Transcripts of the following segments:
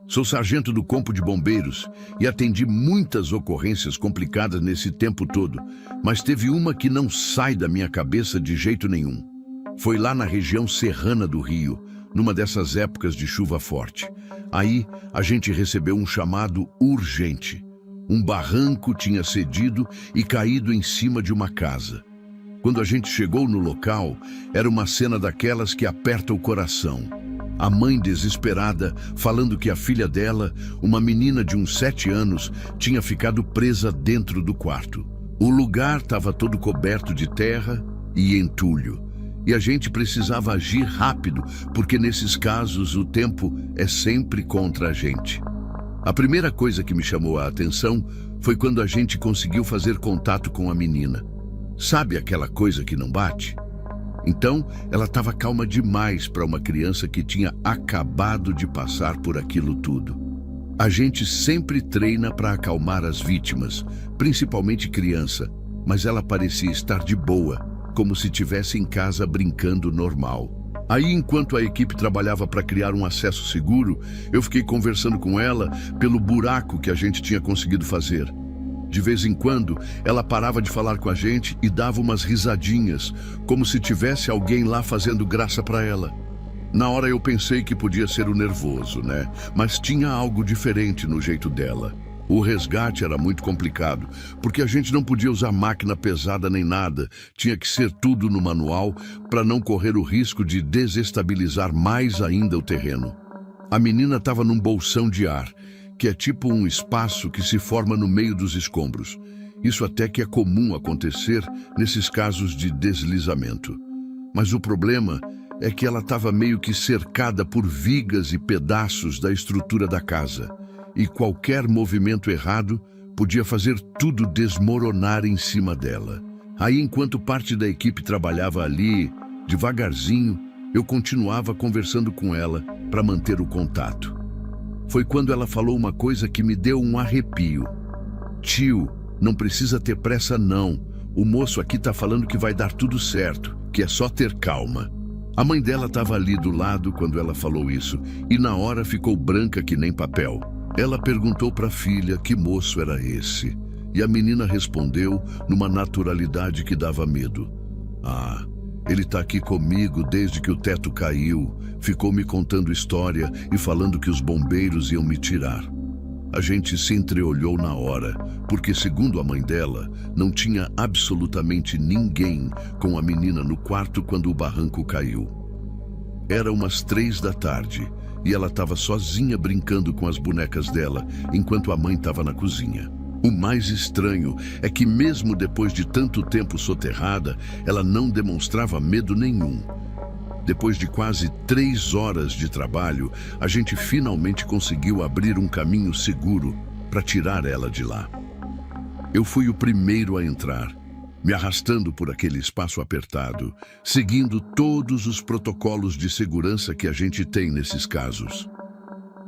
Sou sargento do Corpo de Bombeiros e atendi muitas ocorrências complicadas nesse tempo todo, mas teve uma que não sai da minha cabeça de jeito nenhum. Foi lá na região serrana do Rio, numa dessas épocas de chuva forte. Aí, a gente recebeu um chamado urgente. Um barranco tinha cedido e caído em cima de uma casa. Quando a gente chegou no local, era uma cena daquelas que aperta o coração. A mãe desesperada, falando que a filha dela, uma menina de uns 7 anos, tinha ficado presa dentro do quarto. O lugar estava todo coberto de terra e entulho. E a gente precisava agir rápido, porque nesses casos o tempo é sempre contra a gente. A primeira coisa que me chamou a atenção foi quando a gente conseguiu fazer contato com a menina. Sabe aquela coisa que não bate? Então, ela estava calma demais para uma criança que tinha acabado de passar por aquilo tudo. A gente sempre treina para acalmar as vítimas, principalmente criança, mas ela parecia estar de boa, como se estivesse em casa brincando normal. Aí, enquanto a equipe trabalhava para criar um acesso seguro, eu fiquei conversando com ela pelo buraco que a gente tinha conseguido fazer. De vez em quando, ela parava de falar com a gente e dava umas risadinhas, como se tivesse alguém lá fazendo graça para ela. Na hora eu pensei que podia ser o nervoso, né? Mas tinha algo diferente no jeito dela. O resgate era muito complicado, porque a gente não podia usar máquina pesada nem nada. Tinha que ser tudo no manual para não correr o risco de desestabilizar mais ainda o terreno. A menina estava num bolsão de ar, que é tipo um espaço que se forma no meio dos escombros. Isso até que é comum acontecer nesses casos de deslizamento. Mas o problema é que ela estava meio que cercada por vigas e pedaços da estrutura da casa. E qualquer movimento errado podia fazer tudo desmoronar em cima dela. Aí, enquanto parte da equipe trabalhava ali, devagarzinho, eu continuava conversando com ela para manter o contato. Foi quando ela falou uma coisa que me deu um arrepio. Tio, não precisa ter pressa não. O moço aqui tá falando que vai dar tudo certo, que é só ter calma. A mãe dela estava ali do lado quando ela falou isso, e na hora ficou branca que nem papel. Ela perguntou para a filha que moço era esse, e a menina respondeu numa naturalidade que dava medo. Ah, ele tá aqui comigo desde que o teto caiu, ficou me contando história e falando que os bombeiros iam me tirar. A gente se entreolhou na hora, porque segundo a mãe dela, não tinha absolutamente ninguém com a menina no quarto quando o barranco caiu. Era umas 3 da tarde e ela estava sozinha brincando com as bonecas dela, enquanto a mãe estava na cozinha. O mais estranho é que mesmo depois de tanto tempo soterrada, ela não demonstrava medo nenhum. Depois de quase 3 horas de trabalho, a gente finalmente conseguiu abrir um caminho seguro para tirar ela de lá. Eu fui o primeiro a entrar, me arrastando por aquele espaço apertado, seguindo todos os protocolos de segurança que a gente tem nesses casos.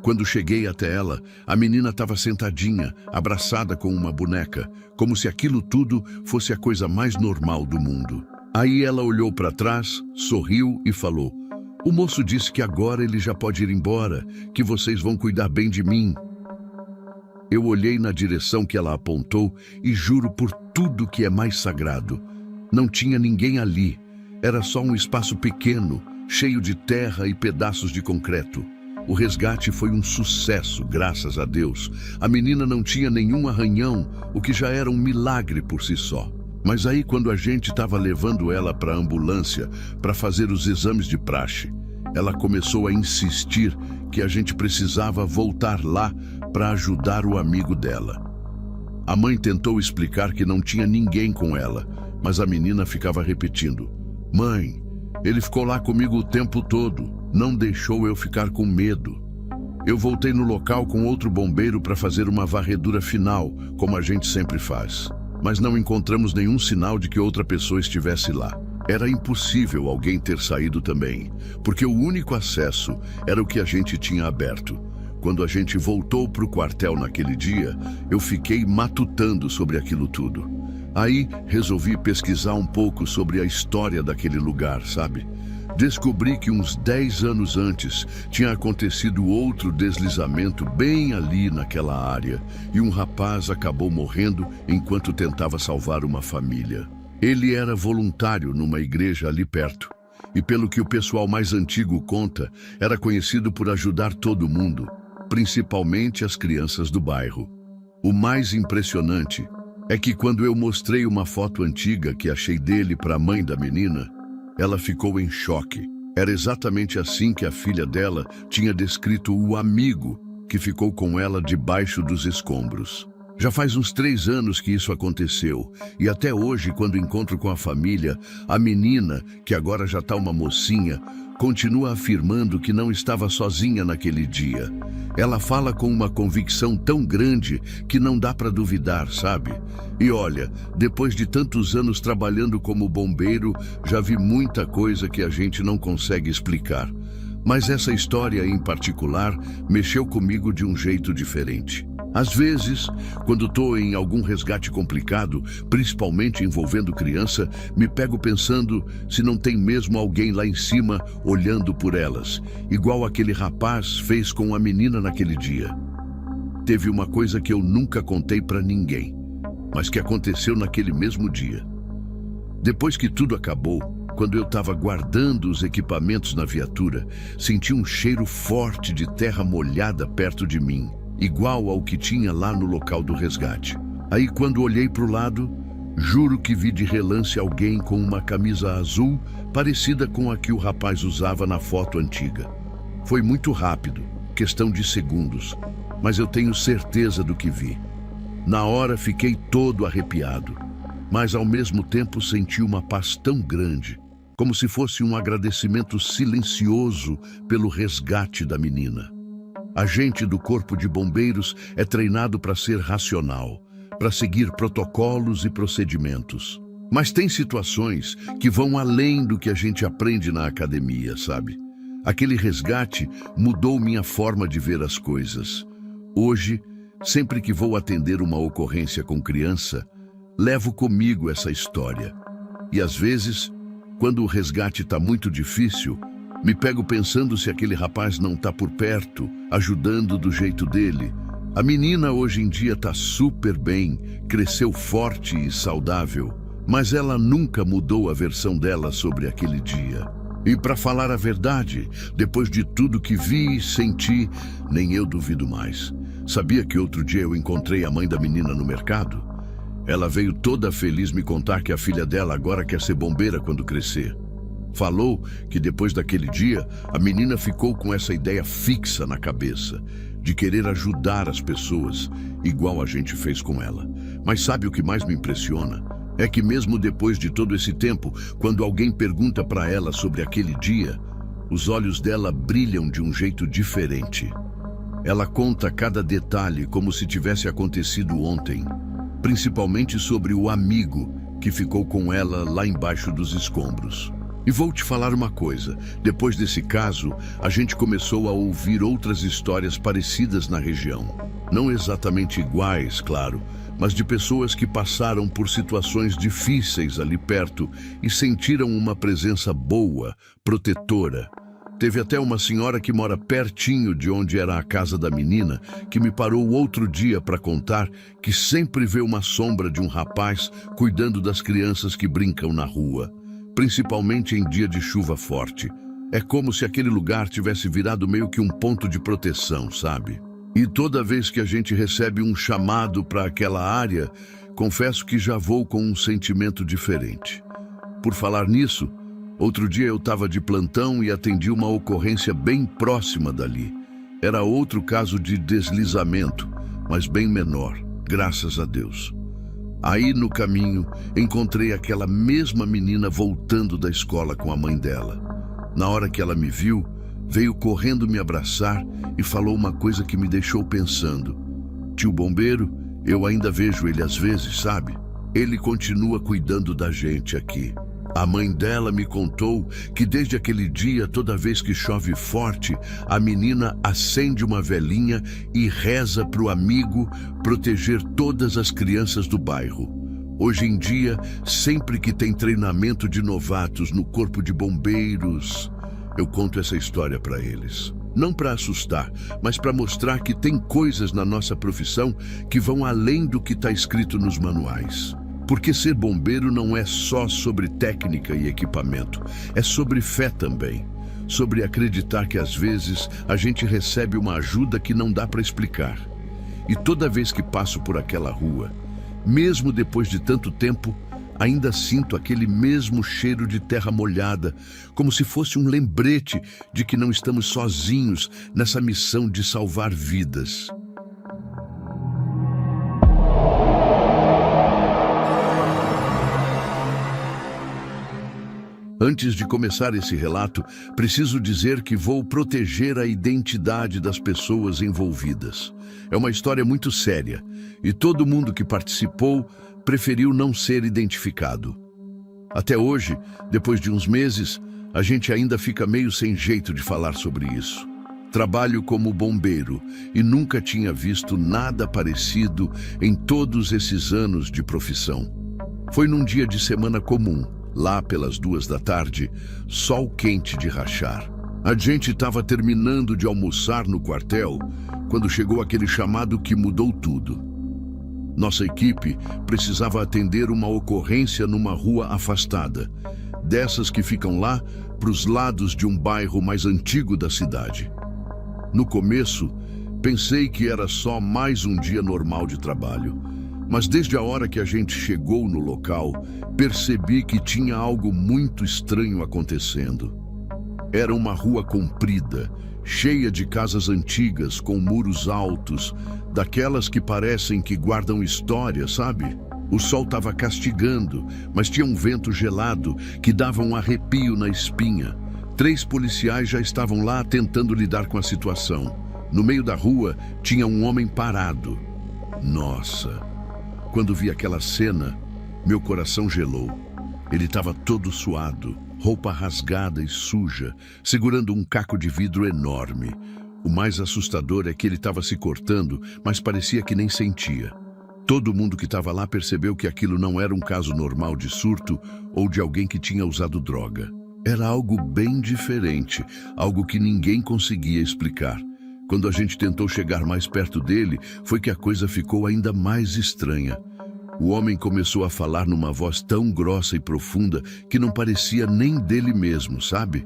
Quando cheguei até ela, a menina estava sentadinha, abraçada com uma boneca, como se aquilo tudo fosse a coisa mais normal do mundo. Aí ela olhou para trás, sorriu e falou: "O moço disse que agora ele já pode ir embora, que vocês vão cuidar bem de mim." Eu olhei na direção que ela apontou e juro por tudo que é mais sagrado, não tinha ninguém ali. Era só um espaço pequeno, cheio de terra e pedaços de concreto. O resgate foi um sucesso, graças a Deus. A menina não tinha nenhum arranhão, o que já era um milagre por si só. Mas aí, quando a gente estava levando ela para a ambulância para fazer os exames de praxe, ela começou a insistir que a gente precisava voltar lá para ajudar o amigo dela. A mãe tentou explicar que não tinha ninguém com ela, mas a menina ficava repetindo: "Mãe, ele ficou lá comigo o tempo todo, não deixou eu ficar com medo." Eu voltei no local com outro bombeiro para fazer uma varredura final, como a gente sempre faz. Mas não encontramos nenhum sinal de que outra pessoa estivesse lá. Era impossível alguém ter saído também, porque o único acesso era o que a gente tinha aberto. Quando a gente voltou para o quartel naquele dia, eu fiquei matutando sobre aquilo tudo. Aí resolvi pesquisar um pouco sobre a história daquele lugar, sabe? Descobri que uns 10 anos antes tinha acontecido outro deslizamento bem ali naquela área e um rapaz acabou morrendo enquanto tentava salvar uma família. Ele era voluntário numa igreja ali perto e, pelo que o pessoal mais antigo conta, era conhecido por ajudar todo mundo, principalmente as crianças do bairro. O mais impressionante é que quando eu mostrei uma foto antiga que achei dele para a mãe da menina, ela ficou em choque. Era exatamente assim que a filha dela tinha descrito o amigo que ficou com ela debaixo dos escombros. Já faz uns 3 anos que isso aconteceu, e até hoje, quando encontro com a família, a menina, que agora já está uma mocinha, continua afirmando que não estava sozinha naquele dia. Ela fala com uma convicção tão grande que não dá para duvidar, sabe? E olha, depois de tantos anos trabalhando como bombeiro, já vi muita coisa que a gente não consegue explicar. Mas essa história em particular mexeu comigo de um jeito diferente. Às vezes, quando estou em algum resgate complicado, principalmente envolvendo criança, me pego pensando se não tem mesmo alguém lá em cima olhando por elas, igual aquele rapaz fez com a menina naquele dia. Teve uma coisa que eu nunca contei para ninguém, mas que aconteceu naquele mesmo dia. Depois que tudo acabou, quando eu estava guardando os equipamentos na viatura, senti um cheiro forte de terra molhada perto de mim, igual ao que tinha lá no local do resgate. Aí, quando olhei para o lado, juro que vi de relance alguém com uma camisa azul parecida com a que o rapaz usava na foto antiga. Foi muito rápido, questão de segundos, mas eu tenho certeza do que vi. Na hora fiquei todo arrepiado, mas ao mesmo tempo senti uma paz tão grande, como se fosse um agradecimento silencioso pelo resgate da menina. A gente do Corpo de Bombeiros é treinado para ser racional, para seguir protocolos e procedimentos. Mas tem situações que vão além do que a gente aprende na academia, sabe? Aquele resgate mudou minha forma de ver as coisas. Hoje, sempre que vou atender uma ocorrência com criança, levo comigo essa história. E às vezes, quando o resgate está muito difícil, me pego pensando se aquele rapaz não está por perto, ajudando do jeito dele. A menina hoje em dia está super bem, cresceu forte e saudável, mas ela nunca mudou a versão dela sobre aquele dia. E para falar a verdade, depois de tudo que vi e senti, nem eu duvido mais. Sabia que outro dia eu encontrei a mãe da menina no mercado? Ela veio toda feliz me contar que a filha dela agora quer ser bombeira quando crescer. Falou que depois daquele dia, a menina ficou com essa ideia fixa na cabeça, de querer ajudar as pessoas, igual a gente fez com ela. Mas sabe o que mais me impressiona? É que mesmo depois de todo esse tempo, quando alguém pergunta para ela sobre aquele dia, os olhos dela brilham de um jeito diferente. Ela conta cada detalhe como se tivesse acontecido ontem, principalmente sobre o amigo que ficou com ela lá embaixo dos escombros. E vou te falar uma coisa, depois desse caso, a gente começou a ouvir outras histórias parecidas na região. Não exatamente iguais, claro, mas de pessoas que passaram por situações difíceis ali perto e sentiram uma presença boa, protetora. Teve até uma senhora que mora pertinho de onde era a casa da menina, que me parou outro dia para contar que sempre vê uma sombra de um rapaz cuidando das crianças que brincam na rua, principalmente em dia de chuva forte. É como se aquele lugar tivesse virado meio que um ponto de proteção, sabe? E toda vez que a gente recebe um chamado para aquela área, confesso que já vou com um sentimento diferente. Por falar nisso, outro dia eu estava de plantão e atendi uma ocorrência bem próxima dali. Era outro caso de deslizamento, mas bem menor, graças a Deus. Aí, no caminho, encontrei aquela mesma menina voltando da escola com a mãe dela. Na hora que ela me viu, veio correndo me abraçar e falou uma coisa que me deixou pensando. Tio Bombeiro, eu ainda vejo ele às vezes, sabe? Ele continua cuidando da gente aqui. A mãe dela me contou que desde aquele dia, toda vez que chove forte, a menina acende uma velinha e reza para o amigo proteger todas as crianças do bairro. Hoje em dia, sempre que tem treinamento de novatos no Corpo de Bombeiros, eu conto essa história para eles. Não para assustar, mas para mostrar que tem coisas na nossa profissão que vão além do que está escrito nos manuais. Porque ser bombeiro não é só sobre técnica e equipamento, é sobre fé também. Sobre acreditar que às vezes a gente recebe uma ajuda que não dá para explicar. E toda vez que passo por aquela rua, mesmo depois de tanto tempo, ainda sinto aquele mesmo cheiro de terra molhada, como se fosse um lembrete de que não estamos sozinhos nessa missão de salvar vidas. Antes de começar esse relato, preciso dizer que vou proteger a identidade das pessoas envolvidas. É uma história muito séria e todo mundo que participou preferiu não ser identificado. Até hoje, depois de uns meses, a gente ainda fica meio sem jeito de falar sobre isso. Trabalho como bombeiro e nunca tinha visto nada parecido em todos esses anos de profissão. Foi num dia de semana comum. Lá pelas 2 da tarde, sol quente de rachar. A gente estava terminando de almoçar no quartel quando chegou aquele chamado que mudou tudo. Nossa equipe precisava atender uma ocorrência numa rua afastada, dessas que ficam lá para os lados de um bairro mais antigo da cidade. No começo, pensei que era só mais um dia normal de trabalho. Mas desde a hora que a gente chegou no local, percebi que tinha algo muito estranho acontecendo. Era uma rua comprida, cheia de casas antigas com muros altos, daquelas que parecem que guardam história, sabe? O sol estava castigando, mas tinha um vento gelado que dava um arrepio na espinha. 3 policiais já estavam lá tentando lidar com a situação. No meio da rua tinha um homem parado. Nossa! Quando vi aquela cena, meu coração gelou. Ele estava todo suado, roupa rasgada e suja, segurando um caco de vidro enorme. O mais assustador é que ele estava se cortando, mas parecia que nem sentia. Todo mundo que estava lá percebeu que aquilo não era um caso normal de surto ou de alguém que tinha usado droga. Era algo bem diferente, algo que ninguém conseguia explicar. Quando a gente tentou chegar mais perto dele, foi que a coisa ficou ainda mais estranha. O homem começou a falar numa voz tão grossa e profunda que não parecia nem dele mesmo, sabe?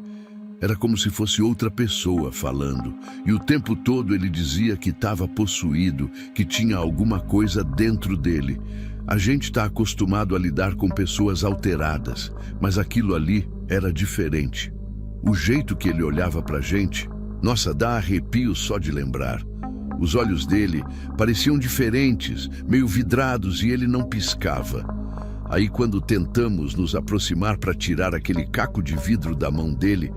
Era como se fosse outra pessoa falando. E o tempo todo ele dizia que estava possuído, que tinha alguma coisa dentro dele. A gente está acostumado a lidar com pessoas alteradas, mas aquilo ali era diferente. O jeito que ele olhava pra gente, nossa, dá arrepio só de lembrar. Os olhos dele pareciam diferentes, meio vidrados, e ele não piscava. Aí, quando tentamos nos aproximar para tirar aquele caco de vidro da mão dele,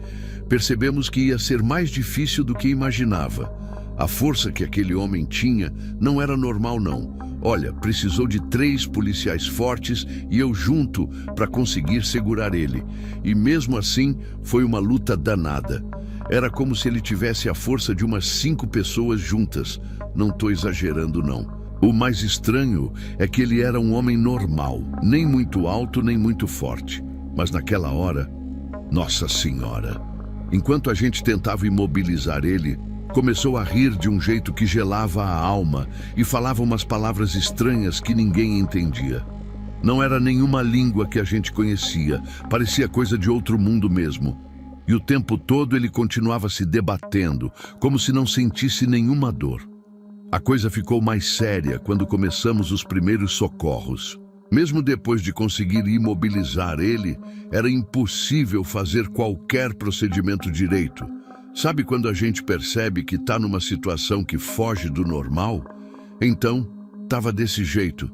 percebemos que ia ser mais difícil do que imaginava. A força que aquele homem tinha não era normal, não. Olha, precisou de 3 policiais fortes e eu junto para conseguir segurar ele. E mesmo assim, foi uma luta danada. Era como se ele tivesse a força de umas 5 pessoas juntas. Não estou exagerando, não. O mais estranho é que ele era um homem normal, nem muito alto, nem muito forte. Mas naquela hora, Nossa Senhora! Enquanto a gente tentava imobilizar ele, começou a rir de um jeito que gelava a alma e falava umas palavras estranhas que ninguém entendia. Não era nenhuma língua que a gente conhecia, parecia coisa de outro mundo mesmo. E o tempo todo ele continuava se debatendo, como se não sentisse nenhuma dor. A coisa ficou mais séria quando começamos os primeiros socorros. Mesmo depois de conseguir imobilizar ele, era impossível fazer qualquer procedimento direito. Sabe quando a gente percebe que está numa situação que foge do normal? Então, estava desse jeito.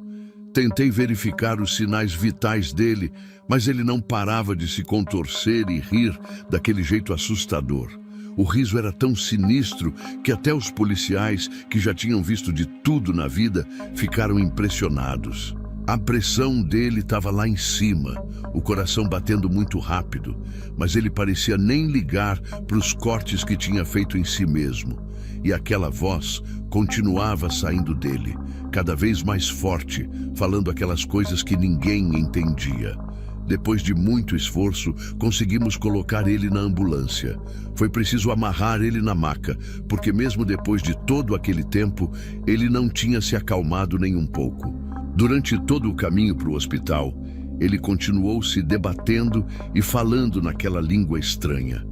Tentei verificar os sinais vitais dele, mas ele não parava de se contorcer e rir daquele jeito assustador. O riso era tão sinistro que até os policiais, que já tinham visto de tudo na vida, ficaram impressionados. A pressão dele estava lá em cima, o coração batendo muito rápido, mas ele parecia nem ligar para os cortes que tinha feito em si mesmo. e aquela voz continuava saindo dele, cada vez mais forte, falando aquelas coisas que ninguém entendia. Depois de muito esforço, conseguimos colocar ele na ambulância. Foi preciso amarrar ele na maca, porque mesmo depois de todo aquele tempo, ele não tinha se acalmado nem um pouco. Durante todo o caminho para o hospital, ele continuou se debatendo e falando naquela língua estranha.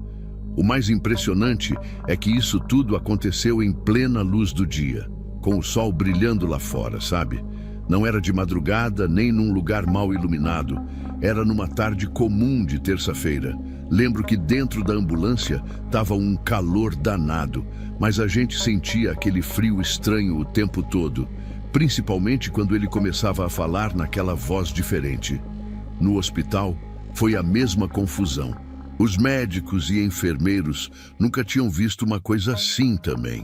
O mais impressionante é que isso tudo aconteceu em plena luz do dia, com o sol brilhando lá fora, sabe? Não era de madrugada, nem num lugar mal iluminado. Era numa tarde comum de terça-feira. Lembro que dentro da ambulância estava um calor danado, mas a gente sentia aquele frio estranho o tempo todo, principalmente quando ele começava a falar naquela voz diferente. No hospital, foi a mesma confusão. Os médicos e enfermeiros nunca tinham visto uma coisa assim também.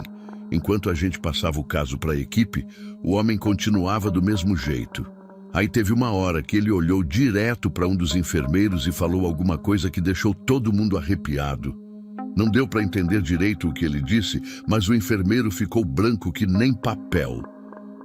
Enquanto a gente passava o caso para a equipe, o homem continuava do mesmo jeito. Aí teve uma hora que ele olhou direto para um dos enfermeiros e falou alguma coisa que deixou todo mundo arrepiado. Não deu para entender direito o que ele disse, mas o enfermeiro ficou branco que nem papel.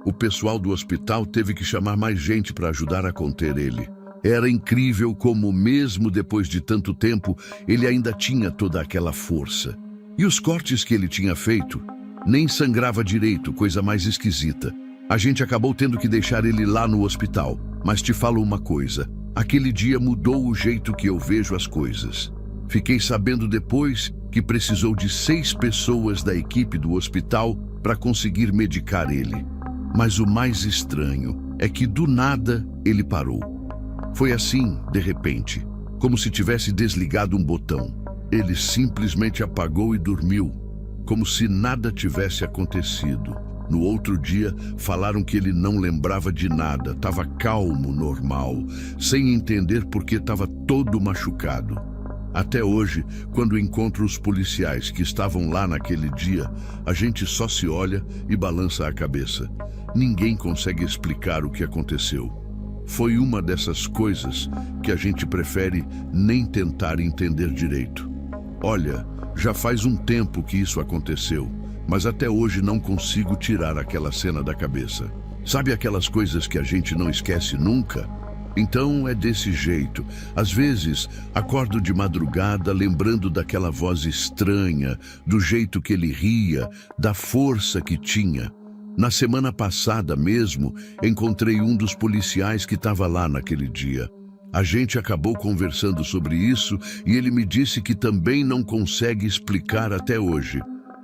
O pessoal do hospital teve que chamar mais gente para ajudar a conter ele. Era incrível como, mesmo depois de tanto tempo, ele ainda tinha toda aquela força. E os cortes que ele tinha feito? Nem sangrava direito, coisa mais esquisita. A gente acabou tendo que deixar ele lá no hospital. Mas te falo uma coisa, aquele dia mudou o jeito que eu vejo as coisas. Fiquei sabendo depois que precisou de 6 pessoas da equipe do hospital para conseguir medicar ele. Mas o mais estranho é que do nada ele parou. Foi assim, de repente, como se tivesse desligado um botão. Ele simplesmente apagou e dormiu, como se nada tivesse acontecido. No outro dia, falaram que ele não lembrava de nada, estava calmo, normal, sem entender por que estava todo machucado. Até hoje, quando encontro os policiais que estavam lá naquele dia, a gente só se olha e balança a cabeça. Ninguém consegue explicar o que aconteceu. Foi uma dessas coisas que a gente prefere nem tentar entender direito. Olha, já faz um tempo que isso aconteceu, mas até hoje não consigo tirar aquela cena da cabeça. Sabe aquelas coisas que a gente não esquece nunca? Então é desse jeito. Às vezes, acordo de madrugada lembrando daquela voz estranha, do jeito que ele ria, da força que tinha. Na semana passada mesmo, encontrei um dos policiais que estava lá naquele dia. A gente acabou conversando sobre isso e ele me disse que também não consegue explicar até hoje.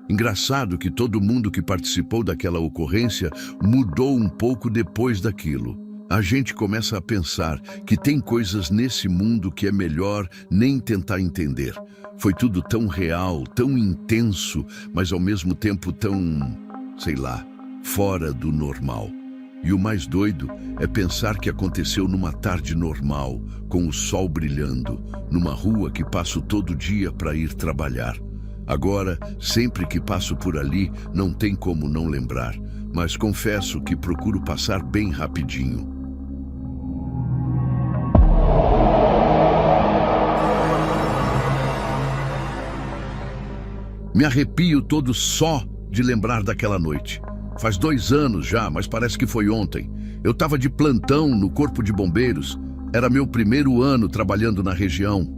Engraçado que todo mundo que participou daquela ocorrência mudou um pouco depois daquilo. A gente começa a pensar que tem coisas nesse mundo que é melhor nem tentar entender. Foi tudo tão real, tão intenso, mas ao mesmo tempo tão, sei lá, fora do normal. E o mais doido é pensar que aconteceu numa tarde normal, com o sol brilhando, numa rua que passo todo dia para ir trabalhar. Agora, sempre que passo por ali, não tem como não lembrar, mas confesso que procuro passar bem rapidinho. Me arrepio todo só de lembrar daquela noite. Faz 2 anos já, mas parece que foi ontem. Eu estava de plantão no Corpo de Bombeiros. Era meu primeiro ano trabalhando na região.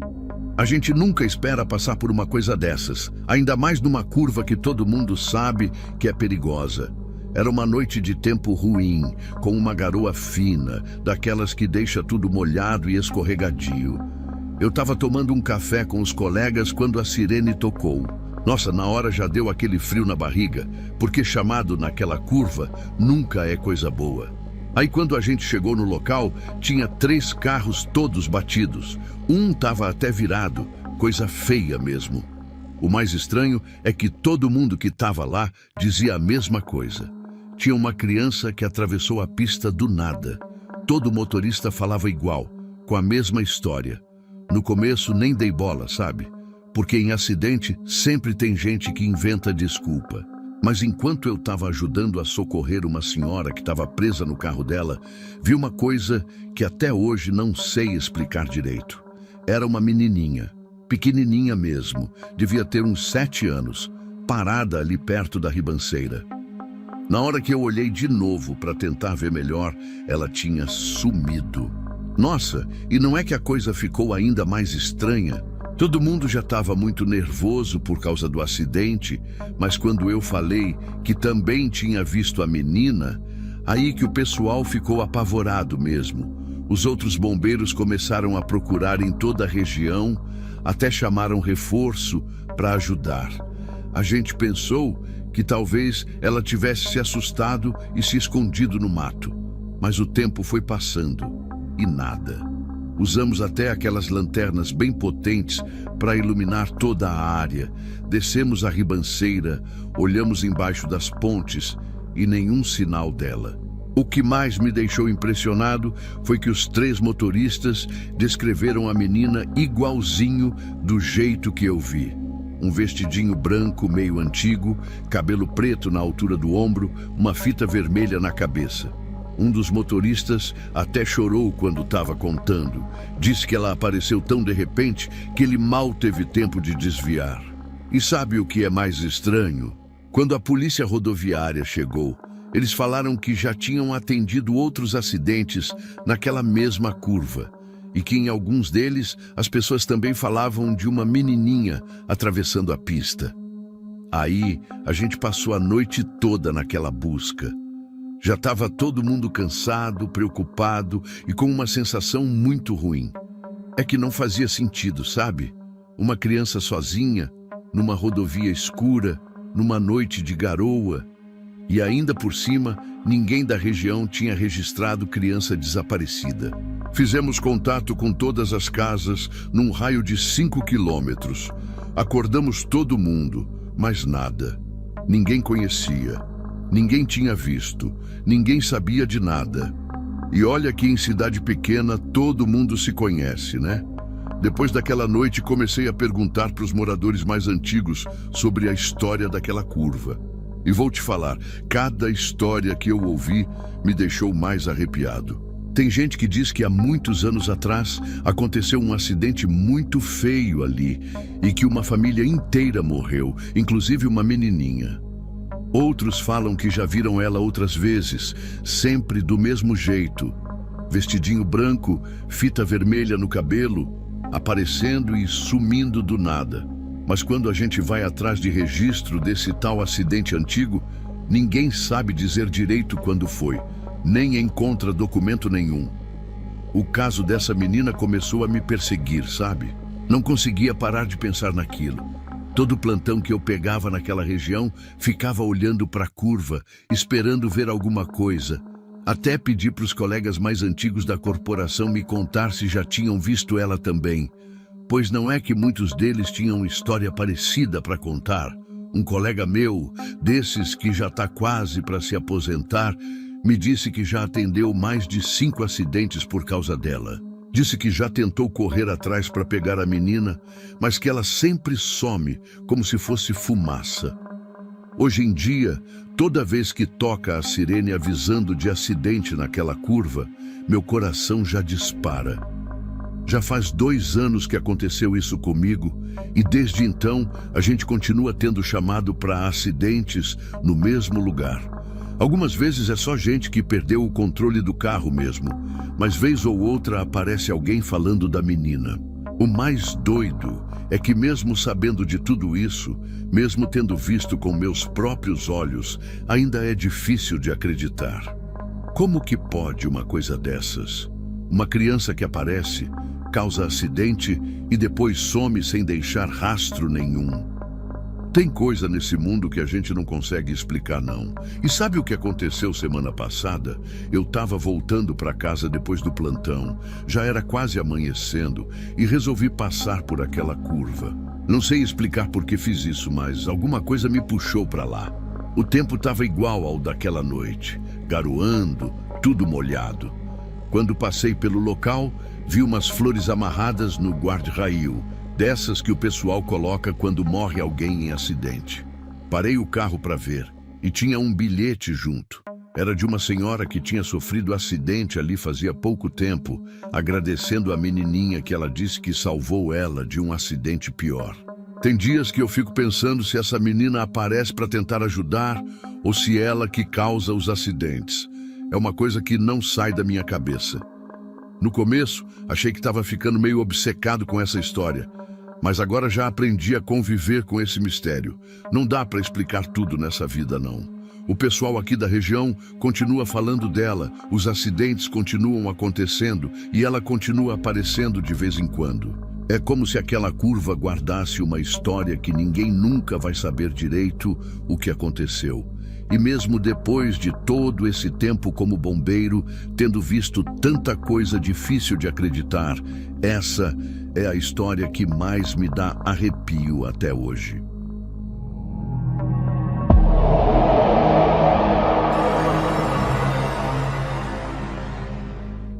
A gente nunca espera passar por uma coisa dessas, ainda mais numa curva que todo mundo sabe que é perigosa. Era uma noite de tempo ruim, com uma garoa fina, daquelas que deixa tudo molhado e escorregadio. Eu estava tomando um café com os colegas quando a sirene tocou. Nossa, na hora já deu aquele frio na barriga, porque chamado naquela curva nunca é coisa boa. Aí quando a gente chegou no local, tinha 3 carros todos batidos. Um estava até virado, coisa feia mesmo. O mais estranho é que todo mundo que estava lá dizia a mesma coisa. Tinha uma criança que atravessou a pista do nada. Todo motorista falava igual, com a mesma história. No começo nem dei bola, sabe? Porque em acidente sempre tem gente que inventa desculpa. Mas enquanto eu estava ajudando a socorrer uma senhora que estava presa no carro dela, vi uma coisa que até hoje não sei explicar direito. Era uma menininha, pequenininha mesmo, devia ter uns 7 anos, parada ali perto da ribanceira. Na hora que eu olhei de novo para tentar ver melhor, ela tinha sumido. Nossa, e não é que a coisa ficou ainda mais estranha? Todo mundo já estava muito nervoso por causa do acidente, mas quando eu falei que também tinha visto a menina, aí que o pessoal ficou apavorado mesmo. Os outros bombeiros começaram a procurar em toda a região, até chamaram reforço para ajudar. A gente pensou que talvez ela tivesse se assustado e se escondido no mato. Mas o tempo foi passando e nada. Usamos até aquelas lanternas bem potentes para iluminar toda a área. Descemos a ribanceira, olhamos embaixo das pontes e nenhum sinal dela. O que mais me deixou impressionado foi que os 3 motoristas descreveram a menina igualzinho do jeito que eu vi. Um vestidinho branco meio antigo, cabelo preto na altura do ombro, uma fita vermelha na cabeça. Um dos motoristas até chorou quando estava contando. Disse que ela apareceu tão de repente que ele mal teve tempo de desviar. E sabe o que é mais estranho? Quando a polícia rodoviária chegou, eles falaram que já tinham atendido outros acidentes naquela mesma curva. E que em alguns deles as pessoas também falavam de uma menininha atravessando a pista. Aí a gente passou a noite toda naquela busca. Já estava todo mundo cansado, preocupado e com uma sensação muito ruim. É que não fazia sentido, sabe? Uma criança sozinha, numa rodovia escura, numa noite de garoa. E ainda por cima, ninguém da região tinha registrado criança desaparecida. Fizemos contato com todas as casas num raio de 5 quilômetros. Acordamos todo mundo, mas nada. Ninguém conhecia, ninguém tinha visto, ninguém sabia de nada. E olha que em cidade pequena todo mundo se conhece, né? Depois daquela noite comecei a perguntar para os moradores mais antigos sobre a história daquela curva. E vou te falar, cada história que eu ouvi me deixou mais arrepiado. Tem gente que diz que há muitos anos atrás aconteceu um acidente muito feio ali e que uma família inteira morreu, inclusive uma menininha. Outros falam que já viram ela outras vezes, sempre do mesmo jeito. Vestidinho branco, fita vermelha no cabelo, aparecendo e sumindo do nada. Mas quando a gente vai atrás de registro desse tal acidente antigo, ninguém sabe dizer direito quando foi. Nem encontra documento nenhum. O caso dessa menina começou a me perseguir, sabe? Não conseguia parar de pensar naquilo. Todo plantão que eu pegava naquela região ficava olhando para a curva, esperando ver alguma coisa. Até pedi para os colegas mais antigos da corporação me contar se já tinham visto ela também. Pois não é que muitos deles tinham história parecida para contar. Um colega meu, desses que já está quase para se aposentar, me disse que já atendeu mais de 5 acidentes por causa dela. Disse que já tentou correr atrás para pegar a menina, mas que ela sempre some, como se fosse fumaça. Hoje em dia, toda vez que toca a sirene avisando de acidente naquela curva, meu coração já dispara. Já faz 2 anos que aconteceu isso comigo, e desde então a gente continua tendo chamado para acidentes no mesmo lugar. Algumas vezes é só gente que perdeu o controle do carro mesmo, mas vez ou outra aparece alguém falando da menina. O mais doido é que mesmo sabendo de tudo isso, mesmo tendo visto com meus próprios olhos, ainda é difícil de acreditar. Como que pode uma coisa dessas? Uma criança que aparece, causa acidente e depois some sem deixar rastro nenhum. Tem coisa nesse mundo que a gente não consegue explicar, não. E sabe o que aconteceu semana passada? Eu estava voltando para casa depois do plantão. Já era quase amanhecendo e resolvi passar por aquela curva. Não sei explicar por que fiz isso, mas alguma coisa me puxou para lá. O tempo estava igual ao daquela noite, garoando, tudo molhado. Quando passei pelo local, vi umas flores amarradas no guarda-rail, dessas que o pessoal coloca quando morre alguém em acidente. Parei o carro para ver e tinha um bilhete junto. Era de uma senhora que tinha sofrido acidente ali fazia pouco tempo, agradecendo a menininha que ela disse que salvou ela de um acidente pior. Tem dias que eu fico pensando se essa menina aparece para tentar ajudar ou se ela que causa os acidentes. É uma coisa que não sai da minha cabeça. No começo, achei que estava ficando meio obcecado com essa história, mas agora já aprendi a conviver com esse mistério. Não dá para explicar tudo nessa vida, não. O pessoal aqui da região continua falando dela, os acidentes continuam acontecendo e ela continua aparecendo de vez em quando. É como se aquela curva guardasse uma história que ninguém nunca vai saber direito o que aconteceu. E mesmo depois de todo esse tempo como bombeiro, tendo visto tanta coisa difícil de acreditar, essa é a história que mais me dá arrepio até hoje.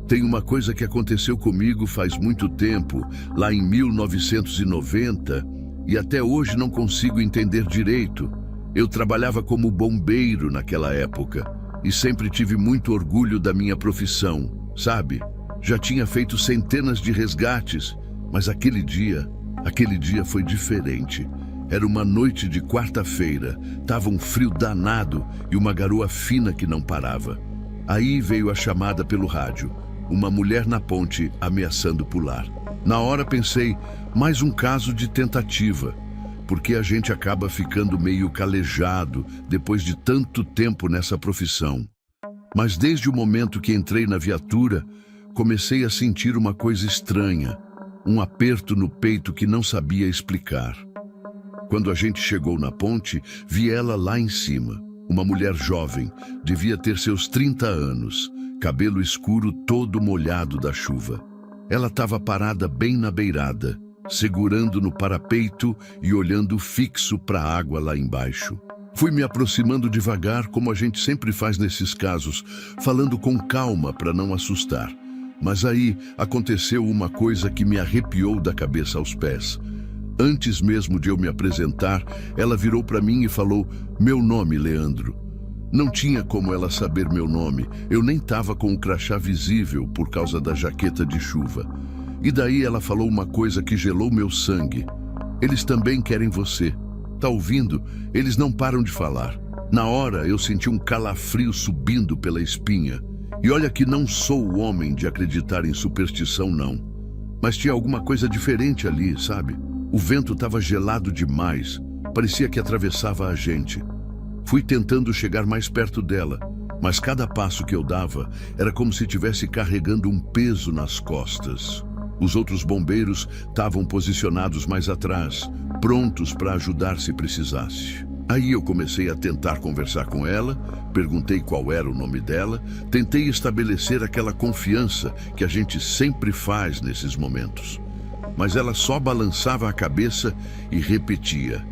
Tem uma coisa que aconteceu comigo faz muito tempo, lá em 1990, e até hoje não consigo entender direito. Eu trabalhava como bombeiro naquela época e sempre tive muito orgulho da minha profissão, sabe? Já tinha feito centenas de resgates, mas aquele dia foi diferente. Era uma noite de quarta-feira, tava um frio danado e uma garoa fina que não parava. Aí veio a chamada pelo rádio, uma mulher na ponte ameaçando pular. Na hora pensei, mais um caso de tentativa, porque a gente acaba ficando meio calejado depois de tanto tempo nessa profissão. Mas desde o momento que entrei na viatura, comecei a sentir uma coisa estranha, um aperto no peito que não sabia explicar. Quando a gente chegou na ponte, vi ela lá em cima, uma mulher jovem, devia ter seus 30 anos, cabelo escuro todo molhado da chuva. Ela estava parada bem na beirada, segurando no parapeito e olhando fixo para a água lá embaixo. Fui me aproximando devagar, como a gente sempre faz nesses casos, falando com calma para não assustar. Mas aí aconteceu uma coisa que me arrepiou da cabeça aos pés. Antes mesmo de eu me apresentar, ela virou para mim e falou: "Meu nome, Leandro." Não tinha como ela saber meu nome, eu nem estava com o crachá visível por causa da jaqueta de chuva. E daí ela falou uma coisa que gelou meu sangue. "Eles também querem você. Tá ouvindo? Eles não param de falar." Na hora eu senti um calafrio subindo pela espinha. E olha que não sou o homem de acreditar em superstição, não. Mas tinha alguma coisa diferente ali, sabe? O vento estava gelado demais. Parecia que atravessava a gente. Fui tentando chegar mais perto dela, mas cada passo que eu dava era como se estivesse carregando um peso nas costas. Os outros bombeiros estavam posicionados mais atrás, prontos para ajudar se precisasse. Aí eu comecei a tentar conversar com ela, perguntei qual era o nome dela, tentei estabelecer aquela confiança que a gente sempre faz nesses momentos. Mas ela só balançava a cabeça e repetia: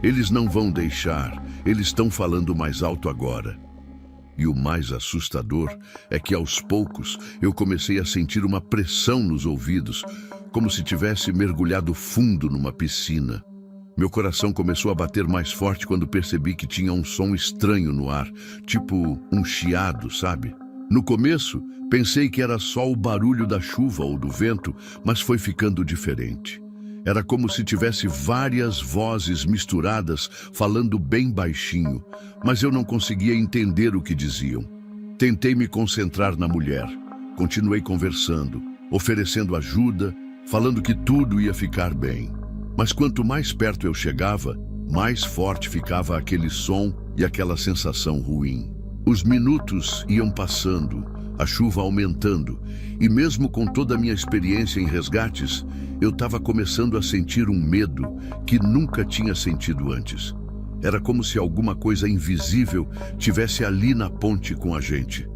"Eles não vão deixar, eles estão falando mais alto agora." E o mais assustador é que aos poucos eu comecei a sentir uma pressão nos ouvidos, como se tivesse mergulhado fundo numa piscina. Meu coração começou a bater mais forte quando percebi que tinha um som estranho no ar, tipo um chiado, sabe? No começo, pensei que era só o barulho da chuva ou do vento, mas foi ficando diferente. Era como se tivesse várias vozes misturadas, falando bem baixinho, mas eu não conseguia entender o que diziam. Tentei me concentrar na mulher. Continuei conversando, oferecendo ajuda, falando que tudo ia ficar bem. Mas quanto mais perto eu chegava, mais forte ficava aquele som e aquela sensação ruim. Os minutos iam passando, a chuva aumentando, e mesmo com toda a minha experiência em resgates, eu estava começando a sentir um medo que nunca tinha sentido antes. Era como se alguma coisa invisível tivesse ali na ponte com a gente.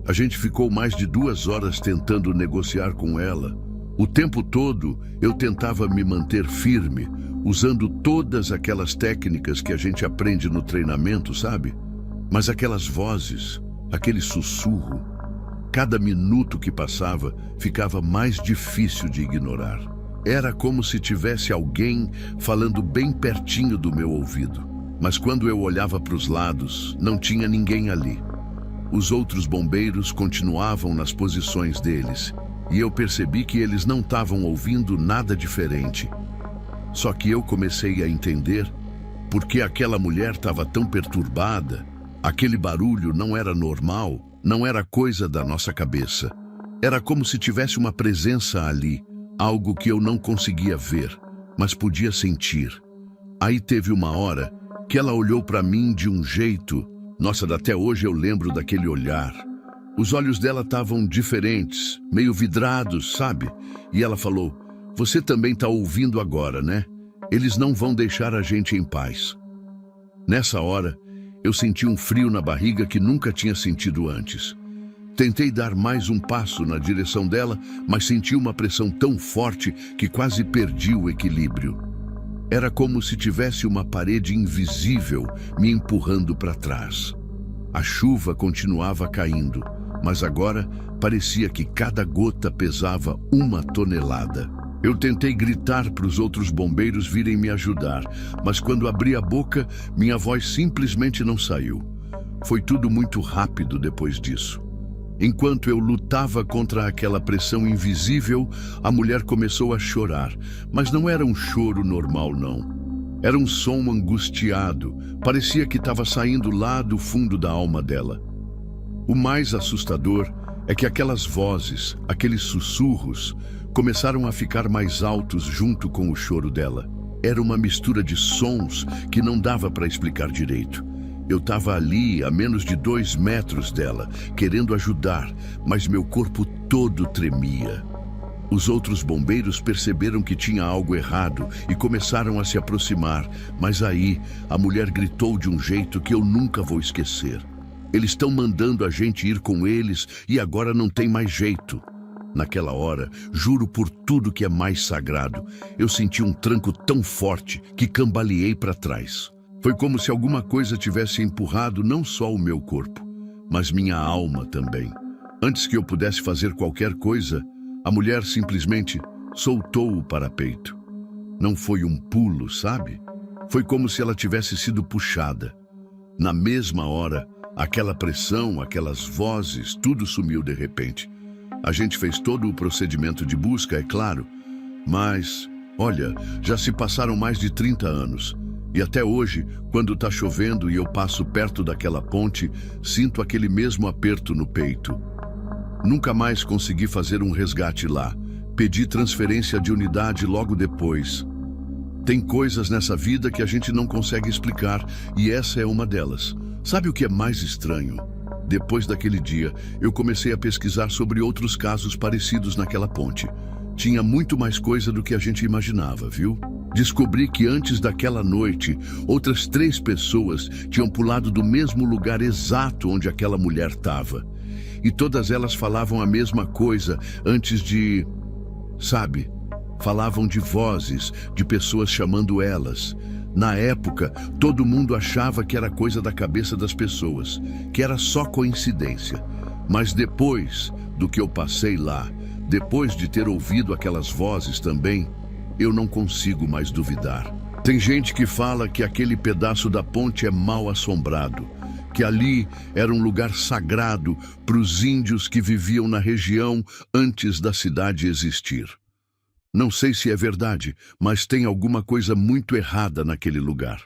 A gente ficou mais de 2 horas tentando negociar com ela. O tempo todo eu tentava me manter firme, usando todas aquelas técnicas que a gente aprende no treinamento, sabe? Mas aquelas vozes, aquele sussurro, cada minuto que passava ficava mais difícil de ignorar. Era como se tivesse alguém falando bem pertinho do meu ouvido. Mas quando eu olhava para os lados, não tinha ninguém ali. Os outros bombeiros continuavam nas posições deles, e eu percebi que eles não estavam ouvindo nada diferente. Só que eu comecei a entender por que aquela mulher estava tão perturbada. Aquele barulho não era normal, não era coisa da nossa cabeça. Era como se tivesse uma presença ali, algo que eu não conseguia ver, mas podia sentir. Aí teve uma hora que ela olhou para mim de um jeito. Nossa, até hoje eu lembro daquele olhar. Os olhos dela estavam diferentes, meio vidrados, sabe? E ela falou: "Você também está ouvindo agora, né? Eles não vão deixar a gente em paz." Nessa hora, eu senti um frio na barriga que nunca tinha sentido antes. Tentei dar mais um passo na direção dela, mas senti uma pressão tão forte que quase perdi o equilíbrio. Era como se tivesse uma parede invisível me empurrando para trás. A chuva continuava caindo, mas agora parecia que cada gota pesava 1 tonelada. Eu tentei gritar para os outros bombeiros virem me ajudar, mas quando abri a boca, minha voz simplesmente não saiu. Foi tudo muito rápido depois disso. Enquanto eu lutava contra aquela pressão invisível, a mulher começou a chorar, mas não era um choro normal, não. Era um som angustiado, parecia que estava saindo lá do fundo da alma dela. O mais assustador é que aquelas vozes, aqueles sussurros, começaram a ficar mais altos junto com o choro dela. Era uma mistura de sons que não dava para explicar direito. Eu estava ali, a menos de 2 metros dela, querendo ajudar, mas meu corpo todo tremia. Os outros bombeiros perceberam que tinha algo errado e começaram a se aproximar, mas aí a mulher gritou de um jeito que eu nunca vou esquecer. "Eles estão mandando a gente ir com eles e agora não tem mais jeito." Naquela hora, juro por tudo que é mais sagrado, eu senti um tranco tão forte que cambaleei para trás. Foi como se alguma coisa tivesse empurrado não só o meu corpo, mas minha alma também. Antes que eu pudesse fazer qualquer coisa, a mulher simplesmente soltou o parapeito. Não foi um pulo, sabe? Foi como se ela tivesse sido puxada. Na mesma hora, aquela pressão, aquelas vozes, tudo sumiu de repente. A gente fez todo o procedimento de busca, é claro, mas, olha, já se passaram mais de 30 anos. E até hoje, quando está chovendo e eu passo perto daquela ponte, sinto aquele mesmo aperto no peito. Nunca mais consegui fazer um resgate lá. Pedi transferência de unidade logo depois. Tem coisas nessa vida que a gente não consegue explicar, e essa é uma delas. Sabe o que é mais estranho? Depois daquele dia, eu comecei a pesquisar sobre outros casos parecidos naquela ponte. Tinha muito mais coisa do que a gente imaginava, viu? Descobri que antes daquela noite, outras 3 pessoas tinham pulado do mesmo lugar exato onde aquela mulher estava. E todas elas falavam a mesma coisa antes de... Sabe? Falavam de vozes, de pessoas chamando elas. Na época, todo mundo achava que era coisa da cabeça das pessoas, que era só coincidência. Mas depois do que eu passei lá, depois de ter ouvido aquelas vozes também, eu não consigo mais duvidar. Tem gente que fala que aquele pedaço da ponte é mal assombrado, que ali era um lugar sagrado para os índios que viviam na região antes da cidade existir. Não sei se é verdade, mas tem alguma coisa muito errada naquele lugar.